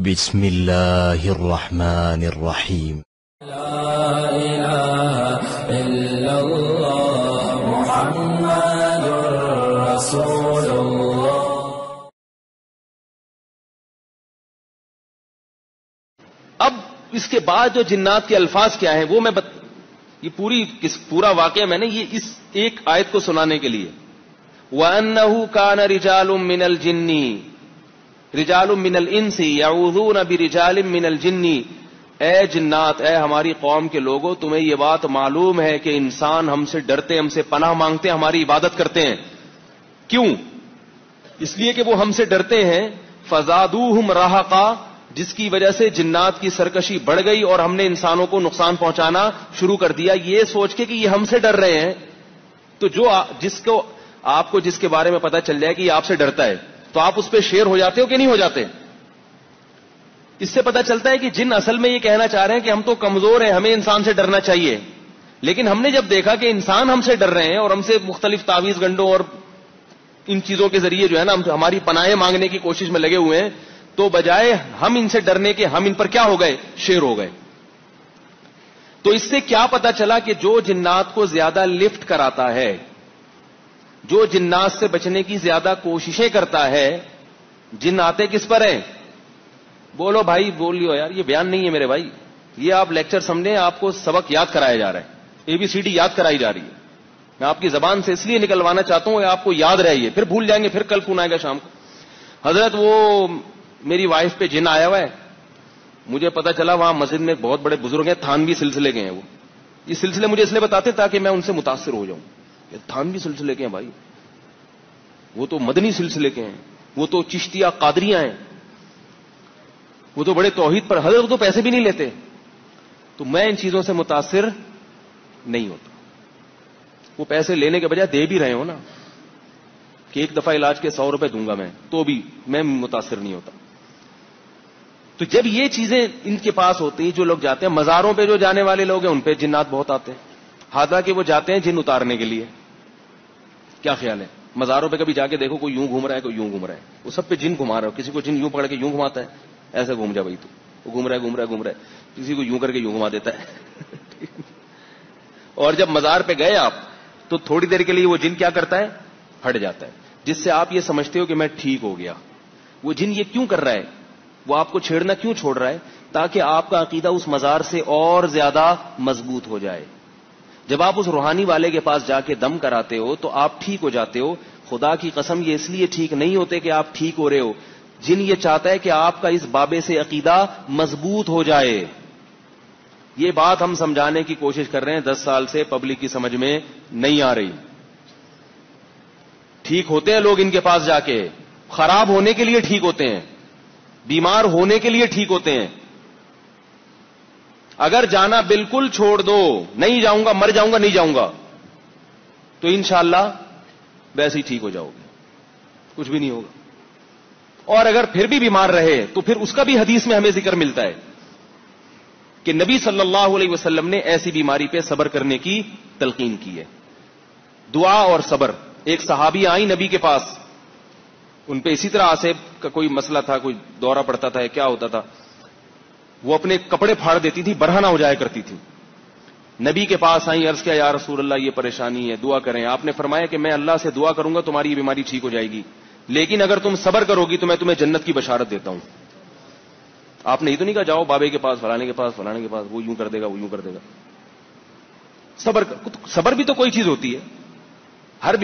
بسم الله الرحمن الرحيم. لا إله إلا الله محمد رسول الله. اب اس کے بعد جو جنات کے الفاظ کیا ہیں وہ میں یہ پورا واقعہ میں نے یہ اس ایک آیت کو سنانے کے لیے وَأَنَّهُ كَانَ رِجَالٌ مِّنَ الْجِنِّ رِجَالٌ مِّنَ الْإِنسِ يَعُوذُونَ بِرِجَالٍ مِّنَ الْجِنِّ. اے جنات، اے ہماری قوم کے لوگوں، تمہیں یہ بات معلوم ہے کہ انسان ہم سے ڈرتے، ہم سے پناہ مانگتے ہیں، ہماری عبادت کرتے ہیں. کیوں؟ اس لیے کہ وہ ہم سے ڈرتے ہیں. فَزَادُوهُمْ رَهَقًا، جس کی وجہ سے جنات کی سرکشی بڑھ گئی اور ہم نے انسانوں کو نقصان پہنچانا شروع کر دیا، یہ سوچ کے کہ یہ ہم سے ڈر رہے ہیں. تو آپ کو جس کے بارے میں پتا چل جائے کہ یہ آپ سے ڈرتا ہے تو آپ اس پہ شیر ہو جاتے ہو کہ نہیں ہو جاتے؟ اس سے پتا چلتا ہے کہ جن اصل میں یہ کہنا چاہ رہے ہیں کہ ہم تو کمزور ہیں، ہمیں انسان سے ڈرنا چاہیے. لیکن ہم نے جب دیکھا کہ انسان ہم سے ڈر رہے ہیں اور ہم سے مختلف تعویذ گنڈوں اور ان چیزوں کے ذریعے جو ہے نا ہماری پناہیں مانگنے کی کوشش میں لگے ہوئے ہیں، تو بجائے ہم ان سے ڈرنے کے ہم ان پر کیا ہو گئے؟ شیر ہو گئے. تو اس سے کیا پتا چلا کہ جو جنات کو زیادہ لفٹ کراتا ہے، جو جنات سے بچنے کی زیادہ کوششیں کرتا ہے، جن آتے کس پر ہیں؟ بولو بھائی، بولیو یار، یہ بیان نہیں ہے میرے بھائی، یہ آپ لیکچر سمجھیں، آپ کو سبق یاد کرایا جا رہا ہے، ABCD یاد کرائی جا رہی ہے. میں آپ کی زبان سے اس لیے نکلوانا چاہتا ہوں آپ کو یاد رہے، یہ پھر بھول جائیں گے، پھر کل فون آئے گا شام کو، حضرت وہ میری وائف پہ جن آیا ہوا ہے. مجھے پتا چلا وہاں مسجد میں بہت بڑے بزرگ ہیں، تھانوی سلسلے کے ہیں. وہ یہ سلسلے مجھے اس لیے بتاتے تاکہ میں ان سے متاثر ہو جاؤں. یہ تھانوی سلسلے کے ہیں بھائی، وہ تو مدنی سلسلے کے ہیں، وہ تو چشتیہ قادریہ ہیں، وہ تو بڑے توحید پر، حضرت وہ تو پیسے بھی نہیں لیتے. تو میں ان چیزوں سے متاثر نہیں ہوتا. وہ پیسے لینے کے بجائے دے بھی رہے ہو نا کہ ایک دفعہ علاج کے 100 روپے دوں گا میں، تو بھی میں متاثر نہیں ہوتا. تو جب یہ چیزیں ان کے پاس ہوتی ہیں، جو لوگ جاتے ہیں مزاروں پہ، جو جانے والے لوگ ہیں ان پہ جنات بہت آتے ہیں. حالانکہ وہ جاتے ہیں جن اتارنے کے لیے. کیا خیال ہے؟ مزاروں پہ کبھی جا کے دیکھو، کوئی یوں گھوم رہا ہے، کوئی یوں گھوم رہا ہے، وہ سب پہ جن گھما رہا ہے. کسی کو جن یوں پکڑ کے یوں گھماتا ہے، ایسے گھوم جا بھائی، تو وہ گھوم رہا ہے. کسی کو یوں کر کے یوں گھما دیتا ہے. اور جب مزار پہ گئے آپ تو تھوڑی دیر کے لیے وہ جن کیا کرتا ہے؟ ہٹ جاتا ہے، جس سے آپ یہ سمجھتے ہو کہ میں ٹھیک ہو گیا. وہ جن یہ کیوں کر رہا ہے؟ وہ آپ کو چھیڑنا کیوں چھوڑ رہا ہے؟ تاکہ آپ کا عقیدہ اس مزار سے اور زیادہ مضبوط ہو جائے. جب آپ اس روحانی والے کے پاس جا کے دم کراتے ہو تو آپ ٹھیک ہو جاتے ہو. خدا کی قسم یہ اس لیے ٹھیک نہیں ہوتے کہ آپ ٹھیک ہو رہے ہو. جن یہ چاہتا ہے کہ آپ کا اس بابے سے عقیدہ مضبوط ہو جائے. یہ بات ہم سمجھانے کی کوشش کر رہے ہیں 10 سال سے، پبلک کی سمجھ میں نہیں آ رہی. ٹھیک ہوتے ہیں لوگ ان کے پاس جا کے، خراب ہونے کے لیے ٹھیک ہوتے ہیں، بیمار ہونے کے لیے ٹھیک ہوتے ہیں. اگر جانا بالکل چھوڑ دو، نہیں جاؤں گا، مر جاؤں گا، نہیں جاؤں گا، تو انشاءاللہ ویسے ہی ٹھیک ہو جاؤ گے، کچھ بھی نہیں ہوگا. اور اگر پھر بھی بیمار رہے تو پھر اس کا بھی حدیث میں ہمیں ذکر ملتا ہے کہ نبی صلی اللہ علیہ وسلم نے ایسی بیماری پہ صبر کرنے کی تلقین کی ہے. دعا اور صبر. ایک صحابی آئی نبی کے پاس، ان پہ اسی طرح آسیب کا کوئی مسئلہ تھا، کوئی دورہ پڑتا تھا، کیا ہوتا تھا، وہ اپنے کپڑے پھاڑ دیتی تھی، برہنہ ہو جایا کرتی تھی. نبی کے پاس آئیں، عرض کیا یا رسول اللہ یہ پریشانی ہے، دعا کریں. آپ نے فرمایا کہ میں اللہ سے دعا کروں گا تمہاری یہ بیماری ٹھیک ہو جائے گی، لیکن اگر تم صبر کرو گی تو میں تمہیں جنت کی بشارت دیتا ہوں. آپ نے یہ تو نہیں کہا جاؤ بابے کے پاس، فلانے کے پاس، فلانے کے پاس، وہ یوں کر دے گا، وہ یوں کر دے گا. صبر بھی تو کوئی چیز ہوتی ہے. ہر